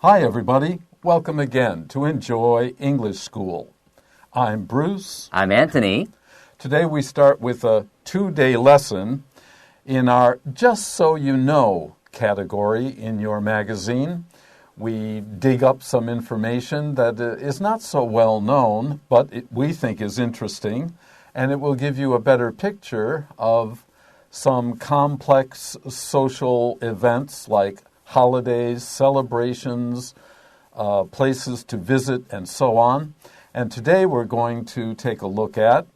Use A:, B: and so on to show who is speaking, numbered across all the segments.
A: Hi, everybody. Welcome again to Enjoy English School. I'm Bruce.
B: I'm Antony.
A: Today we start with a two-day lesson in our Just So You Know category in your magazine. We dig up some information that is not so well known, but we think is interesting, and it will give you a better picture of some complex social events like holidays, celebrations, places to visit, and so on. And today we're going to take a look at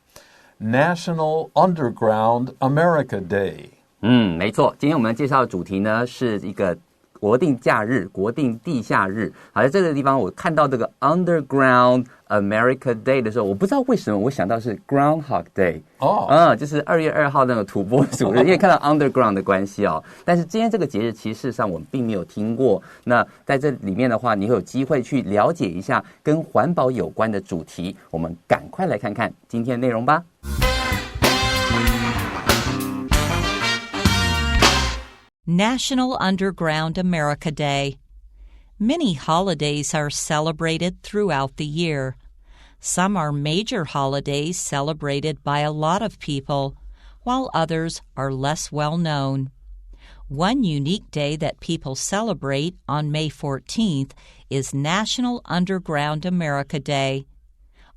A: National Underground America Day.
B: 没错，今天我们介绍的主题呢是一个国定假日，国定地下日。好，在这个地方我看到这个 Underground America Day 的时候，我不知道为什么我想到是 Groundhog Day。就是2月2号那个土拨鼠日，因为看到 Underground 的关系哦。但是今天这个节日其实事实上我们并没有听过。那在这里面的话，你会有机会去了解一下跟环保有关的主题。我们赶快来看看今天的内容吧。
C: National Underground America Day. Many holidays are celebrated throughout the year. Some are major holidays celebrated by a lot of people, while others are less well known. One unique day that people celebrate on May 14th is National Underground America Day.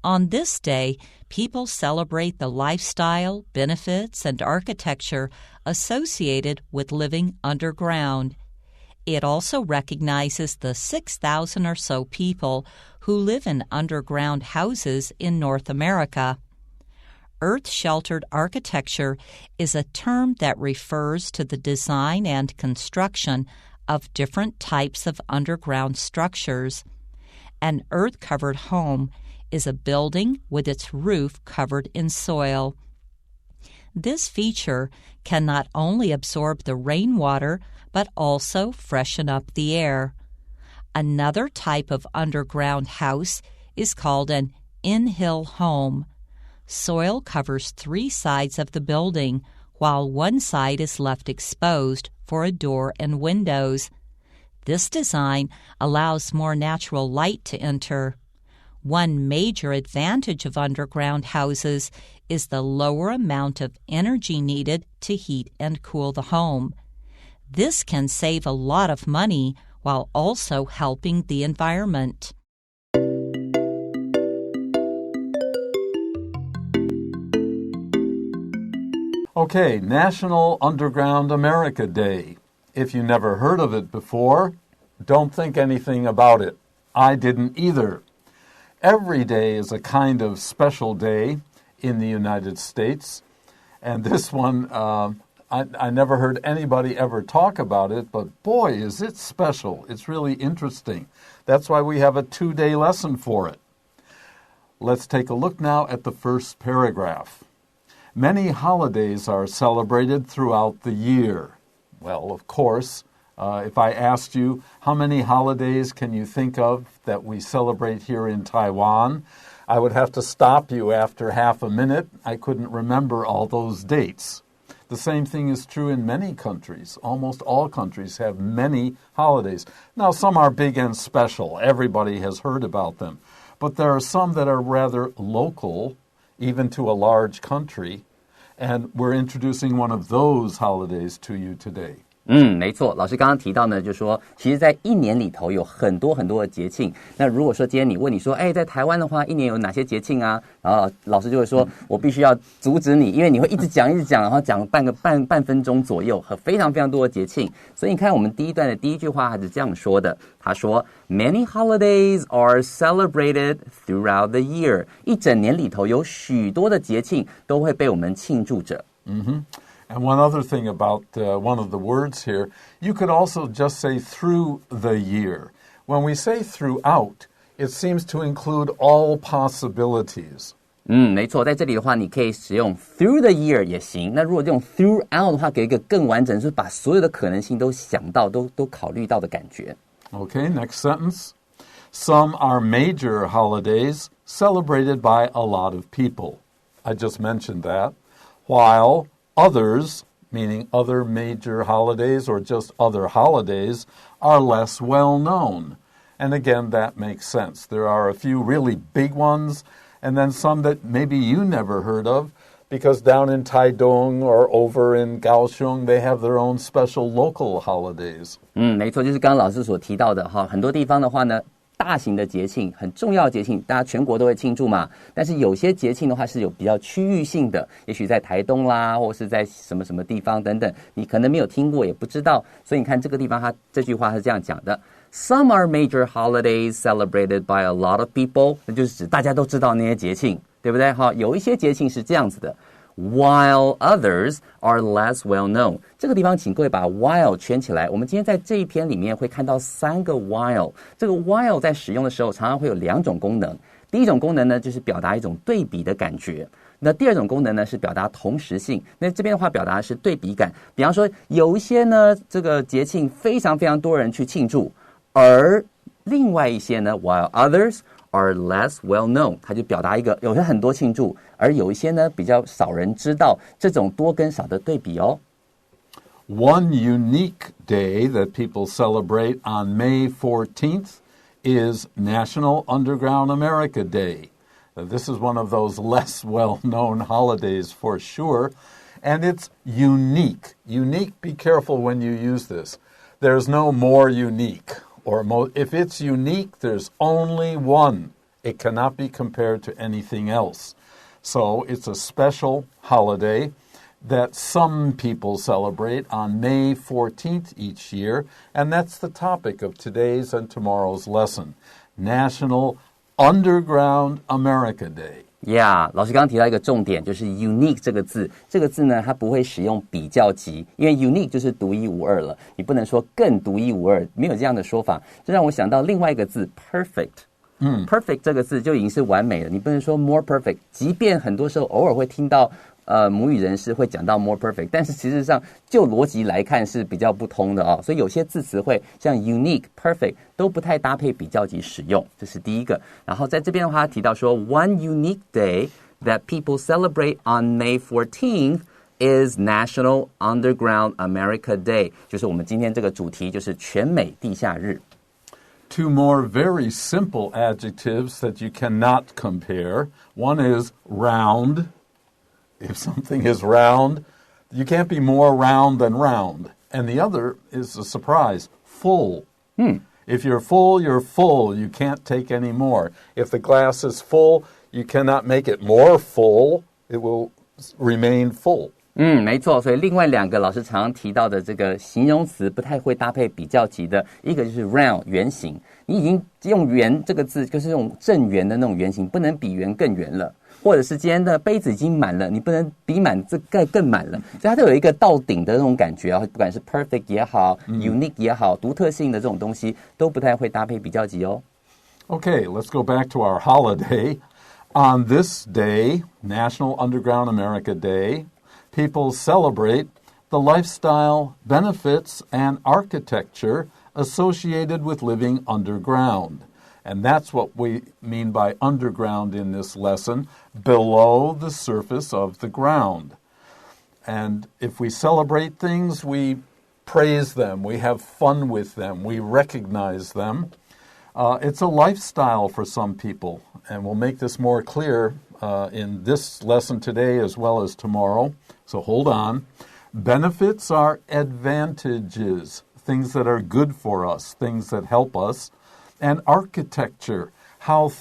C: On this day, people celebrate the lifestyle, benefits, and architecture associated with living underground. It also recognizes the 6,000 or so people who live in underground houses in North America. Earth-sheltered architecture is a term that refers to the design and construction of different types of underground structures. An earth-covered home is a building with its roof covered in soil. This feature can not only absorb the rainwater, but also freshen up the air. Another type of underground house is called an in-hill home. Soil covers 3 sides of the building, while one side is left exposed for a door and windows. This design allows more natural light to enter. One major advantage of underground houses is the lower amount of energy needed to heat and cool the home. This can save a lot of money while also helping the environment.
A: Okay, National Underground America Day. If you never heard of it before, don't think anything about it. I didn't either.Every day is a kind of special day in the United States. And this one, I never heard anybody ever talk about it, but boy, is it special. It's really interesting. That's why we have a 2-day lesson for it. Let's take a look now at the first paragraph. Many holidays are celebrated throughout the year. Well, of course.If I asked you how many holidays can you think of that we celebrate here in Taiwan, I would have to stop you after half a minute. I couldn't remember all those dates. The same thing is true in many countries. Almost all countries have many holidays. Now, some are big and special. Everybody has heard about them. But there are some that are rather local, even to a large country. And we're introducing one of those holidays to you today.
B: 没错，老师刚刚提到呢，就是说，其实在一年里头有很多很多的节庆。那如果说今天你问你说，在台湾的话，一年有哪些节庆啊？然后老师就会说，我必须要阻止你，因为你会一直讲，然后讲半分钟左右，和非常非常多的节庆。所以你看，我们第一段的第一句话还是这样说的，他说 ，Many holidays are celebrated throughout the year。一整年里头有许多的节庆都会被我们庆祝着。
A: And one other thing about one of the words here, you could also just say through the year. When we say throughout, it seems to include all possibilities.
B: 没错，在这里的话，你可以使用 through the year 也行。那如果用 throughout 的话，给一个更完整，就是把所有的可能性都想到、都考虑到的感觉。
A: Okay, next sentence. Some are major holidays celebrated by a lot of people. I just mentioned that. While others, meaning other major holidays or just other holidays, are less well known. And again, that makes sense. There are a few really big ones, and then some that maybe you never heard of, because down in Taidong or over in Kaohsiung, they have their own special local holidays.
B: 没错，就是刚刚老师所提到的哈，很多地方的话呢，大型的节庆、很重要的节庆，大家全国都会庆祝嘛。但是有些节庆的话是有比较区域性的，也许在台东啦，或是在什么什么地方等等，你可能没有听过，也不知道。所以你看这个地方，它这句话是这样讲的。Some are major holidays celebrated by a lot of people， 那就是指大家都知道那些节庆，对不对？哈，有一些节庆是这样子的 ，while others are less well known。这个地方请各位把 while 圈起来。我们今天在这一篇里面会看到3个 while。这个 while 在使用的时候，常常会有2种功能。第一种功能呢，就是表达一种对比的感觉。那第二种功能呢，是表达同时性。那这边的话，表达的是对比感。比方说，有一些呢，这个节庆非常非常多人去庆祝。而另外一些呢 while others are less well known， 它就表达一个有些很多庆祝，而有一些呢比较少人知道，这种多跟少的对比哦。
A: One unique day that people celebrate on May 14th is National Underground America Day. This is one of those less well-known holidays for sure, and it's unique. Unique, be careful when you use this. There's no more unique.Or if it's unique, there's only one. It cannot be compared to anything else. So it's a special holiday that some people celebrate on May 14th each year, and that's the topic of today's and tomorrow's lesson, National Underground America Day.Yeah,
B: 老师刚刚提到一个重点，就是 unique 这个字。这个字呢，它不会使用比较级，因为 unique 就是独一无二了，你不能说更独一无二，没有这样的说法。这让我想到另外一个字 perfect。perfect 这个字就已经是完美了，你不能说 more perfect。即便很多时候偶尔会听到母语人士会讲到 more perfect， 但是事实上就逻辑来看是比较不通的哦。所以有些字词汇像 unique、perfect 都不太搭配比较级使用，这是第一个。然后在这边的话提到说 one unique day that people celebrate on May 14th is National Underground America Day， 就是我们今天这个主题，就是全美地下日。
A: Two more very simple adjectives that you cannot compare. One is round.If something is round, you can't be more round than round. And the other is a surprise, full. If you're full, you're full. You can't take any more. If the glass is full, you cannot make it more full. It will remain full.
B: 没错，所以另外2个老师常常提到的这个形容词不太会搭配比较级的，一个就是 round 圆形，你已经用圆这个字，就是用正圆的那种圆形，不能比圆更圆了。或者是今天的杯子已经满了，你不能比满这盖更满了，所以它都有一个到顶的那种感觉啊，不管是 perfect 也好，unique 也好，独特性的这种东西都不太会搭配比较级哦。
A: Okay, let's go back to our holiday. On this day, National Underground America Day, people celebrate the lifestyle, benefits, and architecture associated with living underground.And that's what we mean by underground in this lesson, below the surface of the ground. And if we celebrate things, we praise them, we have fun with them, we recognize them. It's a lifestyle for some people, and we'll make this more clear in this lesson today as well as tomorrow. So hold on. Benefits are advantages, things that are good for us, things that help us.And architecture, how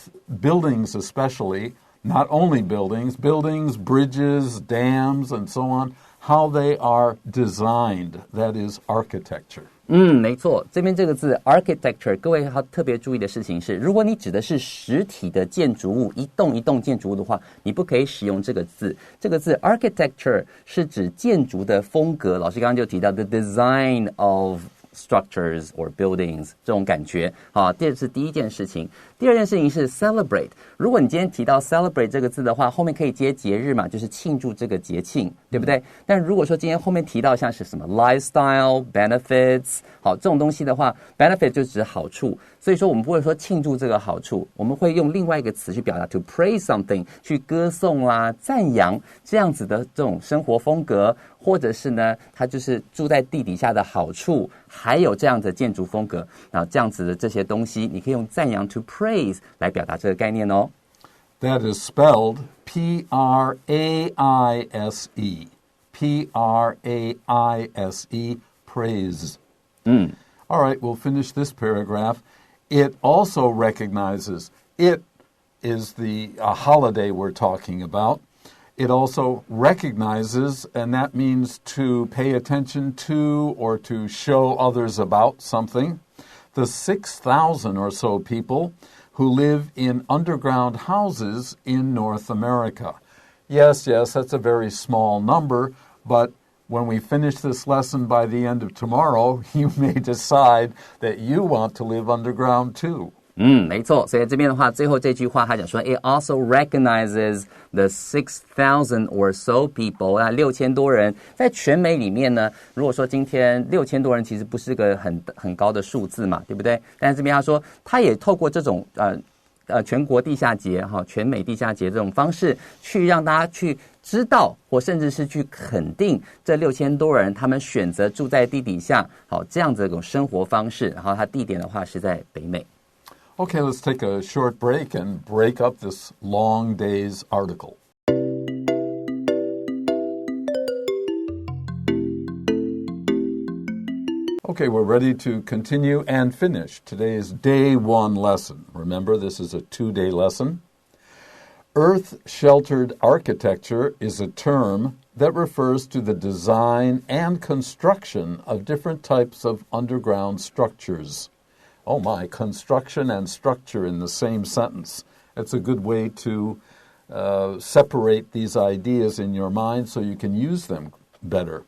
A: buildings especially, not only buildings, bridges, dams, and so on, how they are designed. That is architecture.
B: 没错，这边这个字 architecture， 各位要特别注意的事情是，如果你指的是实体的建筑物，一栋一栋建筑物的话，你不可以使用这个字。这个字 architecture 是指建筑的风格。老师刚刚就提到 the design of structures or buildings 这种感觉啊，这是第一件事情。第二件事情是 celebrate。如果你今天提到 celebrate 这个字的话，后面可以接节日嘛，就是庆祝这个节庆，对不对？但如果说今天后面提到像是什么 lifestyle benefits， 好，这种东西的话 benefit 就指好处，所以说我们不会说庆祝这个好处，我们会用另外一个词去表达 to praise something， 去歌颂啦、赞扬这样子的这种生活风格，或者是呢，它就是住在地底下的好处，还有这样的建筑风格，然后这样子的这些东西，你可以用赞扬 to praise 来表达这个概念哦。
A: That is spelled Praise. Praise. Praise. All right, we'll finish this paragraph. It also recognizes, it is the holiday we're talking about. It also recognizes, and that means to pay attention to or to show others about something, the 6,000 or so people who live in underground houses in North America. Yes, that's a very small number, but when we finish this lesson by the end of tomorrow, you may decide that you want to live underground too.
B: 没错，所以这边的话，最后这句话他讲说 ，It also recognizes the 6,000 or so people， 那6000多人，在全美里面呢，如果说今天6000多人其实不是个很高的数字嘛，对不对？但是这边他说，他也透过这种全国地下节全美地下节这种方式，去让大家去知道，或甚至是去肯定这6000多人他们选择住在地底下，这样子的一种生活方式。然后它地点的话是在北美。
A: Okay, let's take a short break and break up this long day's article. Okay, we're ready to continue and finish today's day one lesson. Remember, this is a 2-day lesson. Earth-sheltered architecture is a term that refers to the design and construction of different types of underground structures. Oh my, construction and structure in the same sentence. It's a good way to separate these ideas in your mind so you can use them better.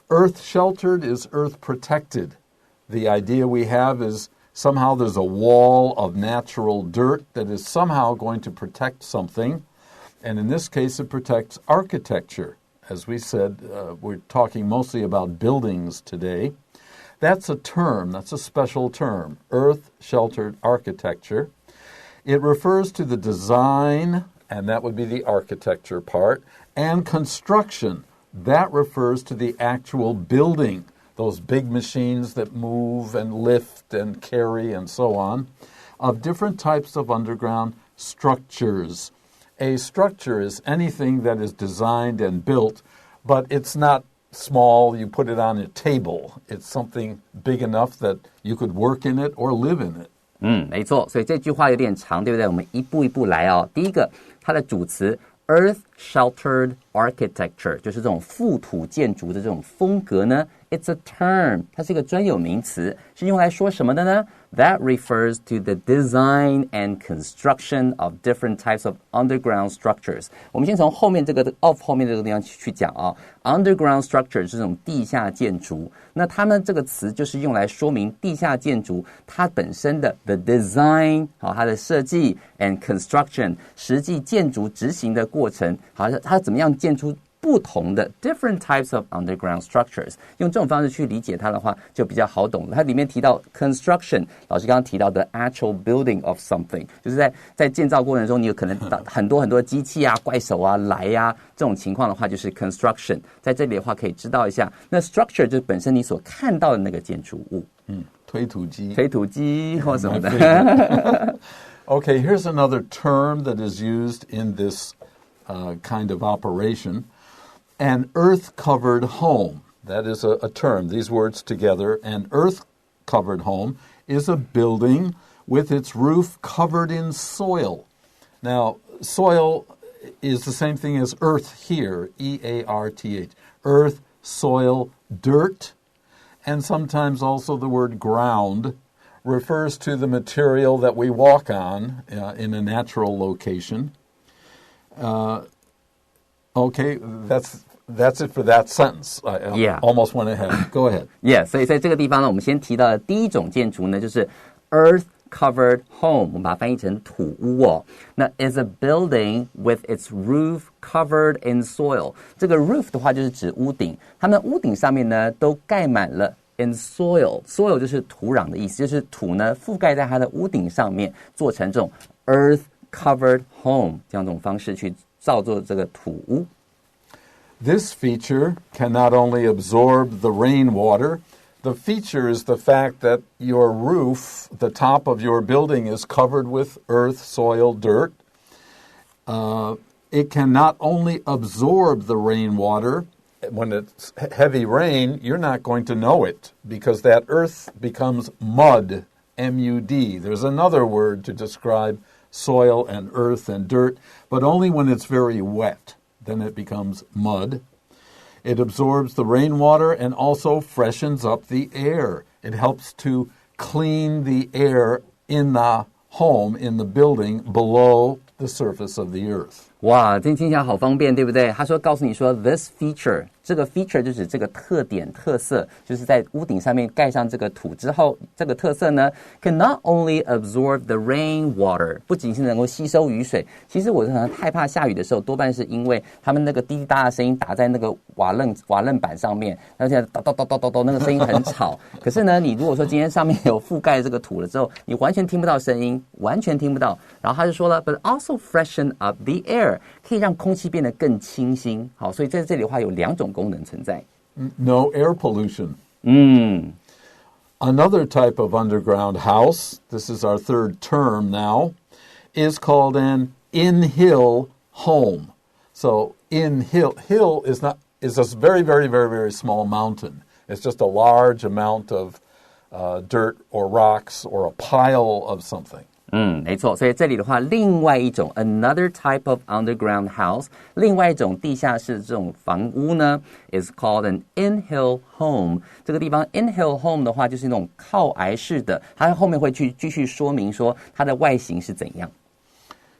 A: Earth-sheltered is earth-protected. The idea we have is somehow there's a wall of natural dirt that is somehow going to protect something. And in this case, it protects architecture. As we said, we're talking mostly about buildings today. That's a term, that's a special term, earth-sheltered architecture. It refers to the design, and that would be the architecture part, and construction. That refers to the actual building, those big machines that move and lift and carry and so on, of different types of underground structures. A structure is anything that is designed and built, but it's not small, you put it on a table. It's something big enough that you could work in it or live in it.
B: 没错，所以这句话有点长，对不对？我们一步一步来哦。第一个，它的主词 earth-sheltered architecture 就是这种覆土建筑的这种风格呢。It's a term， 它是一个专有名词，是用来说什么的呢？ That refers to the design and construction of different types of underground structures. 我们先从后面这个 of 后面这个地方去讲啊。Underground structure 是这种地下建筑，那他们这个词就是用来说明地下建筑它本身的 the design， 它的设计 and construction 实际建筑执行的过程，它怎么样建出不同的 different types of underground structures， 用这种方式去理解它的话就比较好懂了。它里面提到 construction， 老师刚刚提到的 actual building of something， 就是在建造过程中你有可能很多机器啊、怪手啊来啊，这种情况的话就是 construction。在这里的话可以知道一下，那 structure 就是本身你所看到的那个建筑物，
A: 推土机
B: 或什么的。
A: Okay, here's another term that is used in this kind of operation. An earth-covered home. That is a term, these words together. An earth-covered home is a building with its roof covered in soil. Now, soil is the same thing as earth here, E-A-R-T-H. Earth, soil, dirt, and sometimes also the word ground refers to the material that we walk on in a natural location. Okay, that's it for that sentence. I almost went ahead. Go ahead.
B: Yeah, 所以在这个地方呢，我们先提到的第一种建筑呢，就是 earth covered home 我们把它翻译成土屋哦。那 is a building with its roof covered in soil 这个 roof 的话就是指屋顶，它们屋顶上面呢都盖满了in soil 就是土壤的意思，就是土呢覆盖在它的屋顶上面，做成这种 earth covered home 这样一种方式去造作这个土屋。
A: This feature can not only absorb the rainwater, the feature is the fact that your roof, the top of your building, is covered with earth, soil, dirt. It can not only absorb the rainwater. When it's heavy rain, you're not going to know it because that earth becomes mud, M-U-D. There's another word to describe soil and earth and dirt, but only when it's very wet. Then it becomes mud. It absorbs the rainwater and also freshens up the air. It helps to clean the air in the home, in the building, below the surface of the earth.
B: 哇，这听起来好方便，对不对？他说告诉你说 this feature 这个 feature 就指这个特点特色，就是在屋顶上面盖上这个土之后，这个特色呢 can not only absorb the rain water 不仅是能够吸收雨水，其实我常常害怕下雨的时候，多半是因为他们那个滴滴答的声音打在那个瓦楞板上面，然后现在叨叨叨叨叨叨那个声音很吵。可是呢，你如果说今天上面有覆盖这个土了之后，你完全听不到声音，完全听不到。然后他就说了 ，but also freshen up the air。可以让空气变得更清新，好，所以在这里的话有两种功能存在。
A: No air pollution. Another type of underground house, this is our third term now, is called an in-hill home. So hill is a very, very, very, very small mountain. It's just a large amount of dirt or rocks or a pile of something.
B: 没错，所以这里的话，另外一种 another type of underground house， 另外一种地下室这种房屋呢 is called an in-hill home。这个地方 in-hill home 的话，就是那种靠崖式的，它后面会去继续说明说它的外形是怎样。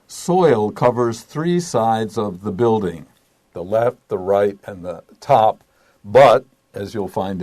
A: Soil covers three sides of the building, the left, the right, and the top. But, as you'll find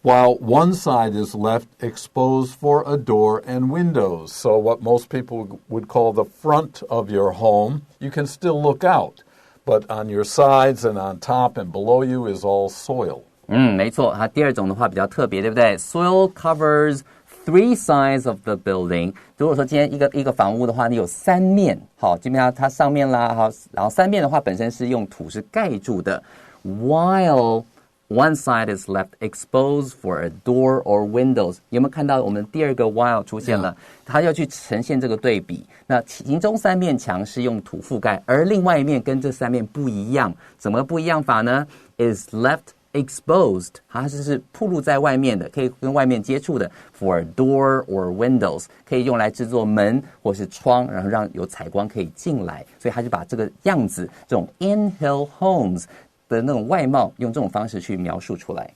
A: out,while one side is left exposed for a door and windows. So what most people would call the front of your home, you can still look out. But on your sides and on top and below you is all soil.
B: 没错，它第二种的话比较特别，对不对？ Soil covers three sides of the building. 如果说今天一个房屋的话，你有三面，好，基本上它上面啦，好，然后三面的话本身是用土是盖住的 ，while one side is left exposed for a door or windows. 有没有看到我们第二个 while 出现了？它要去呈现这个对比。那其中三面墙是用土覆盖，而另外一面跟这三面不一样。怎么不一样法呢 ？Is left exposed. 它是暴露在外面的，可以跟外面接触的 for a door or windows. 可以用来制作门或是窗，然后让有采光可以进来。所以他就把这个样子，这种 in-hill homes的那种外貌用这种方式去描述出来。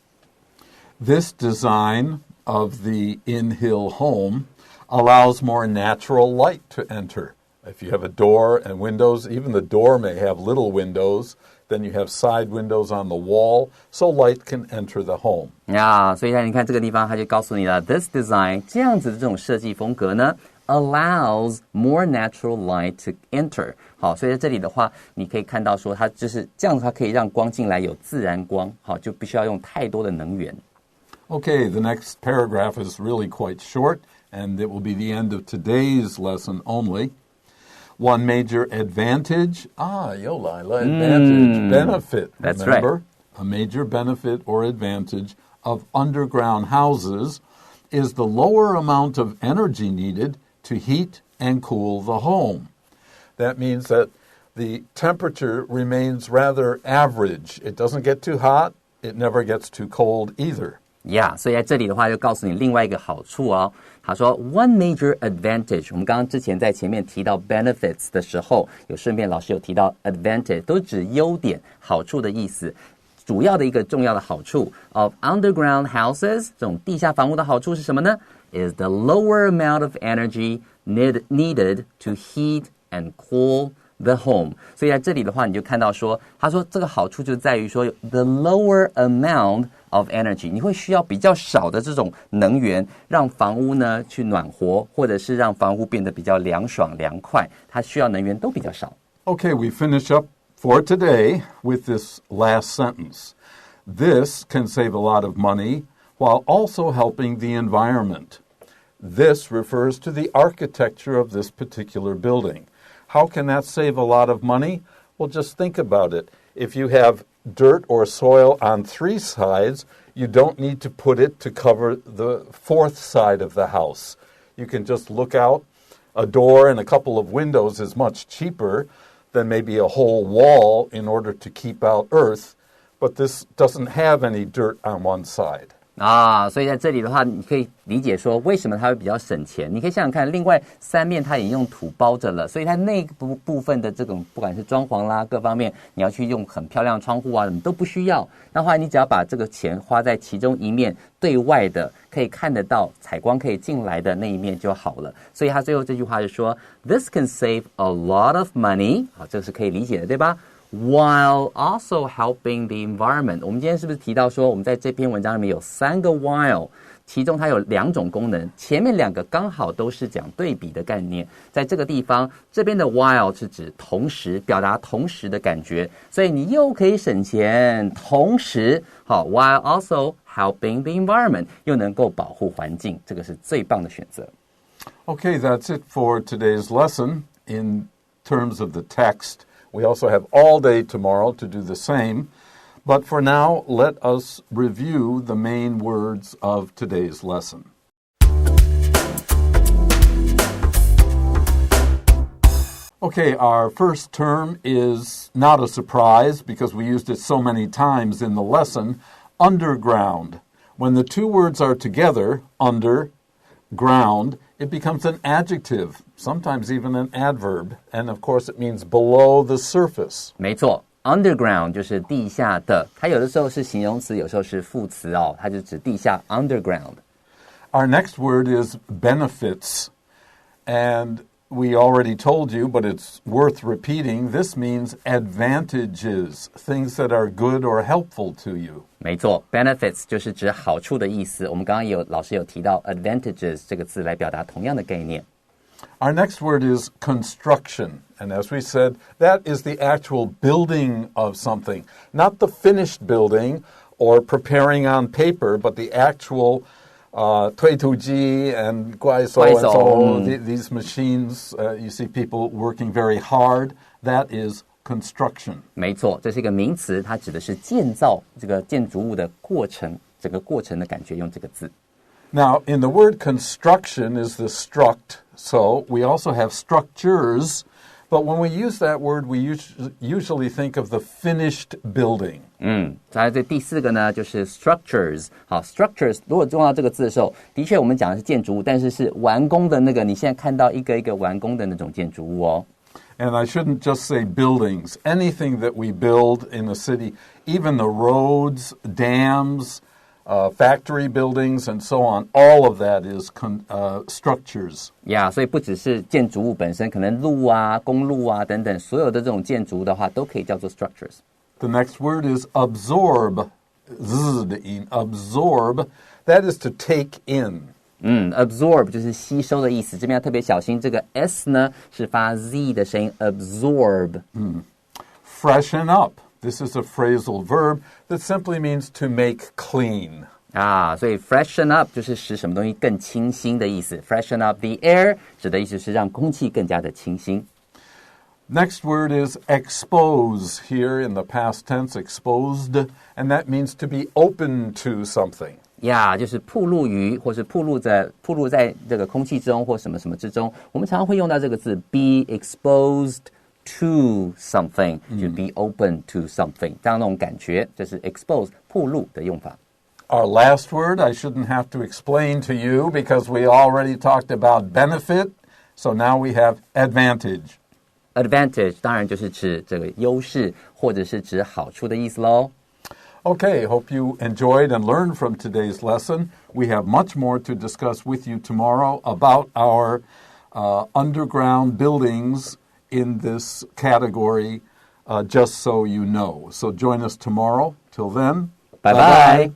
A: This design of the in-hill home allows more natural light to enter. If you have a door and windows, even the door may have little windows, then you have side windows on the wall, so light can enter the home.
B: 所以你看这个地方他就告诉你了 this design 这样子的这种设计风格呢allows more natural light to enter. 好，所以在这里的话，你可以看到说它就是这样，它可以让光进来有自然光，好，就不需要用太多的能源。
A: Okay, the next paragraph is really quite short, and it will be the end of today's lesson only. One major advantage, Yola, advantage, benefit,
B: That's
A: remember?
B: Right.
A: A major benefit or advantage of underground houses is the lower amount of energy needed to heat and cool the home. That means that the temperature remains rather average. It doesn't get too hot. It never gets too cold either.
B: 所以在这里的话就告诉你另外一个好处哦。他说 one major advantage， 我们刚刚之前在前面提到 benefits 的时候，有顺便老师有提到 advantage， 都指优点、好处的意思。主要的一个重要的好处 of underground houses， 这种地下房屋的好处是什么呢？ is the lower amount of energy needed to heat and cool the home。所以在这里的话，你就看到说，他说这个好处就在于说 the lower amount of energy， 你会需要比较少的这种能源，让房屋呢去暖和，或者是让房屋变得比较凉爽凉快，它需要能源都比较少。
A: Okay, we finish up for today with this last sentence. This can save a lot of money while also helping the environment. This refers to the architecture of this particular building. How can that save a lot of money? Well, just think about it. If you have dirt or soil on 3 sides, you don't need to put it to cover the 4th side of the house. You can just look out. A door and a couple of windows is much cheaper than maybe a whole wall in order to keep out earth, but this doesn't have any dirt on one side.
B: 所以在这里的话，你可以理解说为什么它会比较省钱。你可以想想看，另外3面它已经用土包着了，所以它那部分的这种不管是装潢啦各方面，你要去用很漂亮的窗户啊，什么都不需要。那后来你只要把这个钱花在其中一面对外的可以看得到采光可以进来的那一面就好了。所以他最后这句话是说 This can save a lot of money， 好，这个是可以理解的，对吧？While also helping the environment， 我们今天是不是提到说，我们在这篇文章里面有3个 while， 其中它有2种功能，前面2个刚好都是讲对比的概念，在这个地方，这边的 while 是指同时，表达同时的感觉，所以你又可以省钱，同时，好 ，while also helping the environment， 又能够保护环境，这个是最棒的选择。
A: Okay, that's it for today's lesson in terms of the text.We also have all day tomorrow to do the same. But for now, let us review the main words of today's lesson. Okay, our first term is not a surprise because we used it so many times in the lesson, underground. When the 2 words are together, under,ground, it becomes an adjective, sometimes even an adverb, and of course it means below the surface.
B: 没错 ，underground 就是地下的，它有的时候是形容词，有时候是副词哦，它就指地下 underground。Our
A: next word is benefits, and we already told you, but it's worth repeating. This means advantages, things that are good or helpful to you.
B: 没错 ，benefits 就是指好处的意思。我们刚刚老师有提到 advantages 这个字来表达同样的概念。
A: Our next word is construction, and as we said, that is the actual building of something, not the finished building or preparing on paper, but the actual 推土机 and 怪手 and so these machines, you see people working very hard. That is construction.
B: 没错，这是一个名词，它指的是建造这个建筑物的过程，整个过程的感觉用这个字。
A: Now, in the word construction is the struct, so we also have structures, but when we use that word, we usually think of the finished building. 在这第4个呢，就是 structures. 好 ，structures 如果用到这个字的时候，的确我们讲的是建筑物，但是是完工的那个，你现在看到一个一个完工的那种建筑物哦。And I shouldn't just say buildings. Anything that we build in a city, even the roads, dams, factory buildings, and so on, all of that is structures. 所以不只是建筑物本身，可能路啊、公路啊等等，所有的这种建筑物的话，都可以叫做 structures. The next word is absorb. Absorb. That is to take in.absorb 就是吸收的意思，这边要特别小心，这个 s 呢是发 z 的声音 absorb. Freshen up. This is a phrasal verb that simply means to make clean. 所以 freshen up 就是使什么东西更清新的意思。Freshen up the air 指的意思是让空气更加的清新。Next word is expose, here in the past tense, exposed, and that means to be open to something. 就是暴露于或是暴露在这个空气中或什么什么之中，我们常常会用到这个字 be exposed to something, to be open to something， 这样那种感觉，这是 expose 暴露的用法。Our last word I shouldn't have to explain to you because we already talked about benefit, so now we have advantage. Advantage 当然就是指这个优势或者是指好处的意思咯。Okay, hope you enjoyed and learned from today's lesson. We have much more to discuss with you tomorrow about our underground buildings in this category, just so you know. So join us tomorrow. Till then,
B: Bye-bye.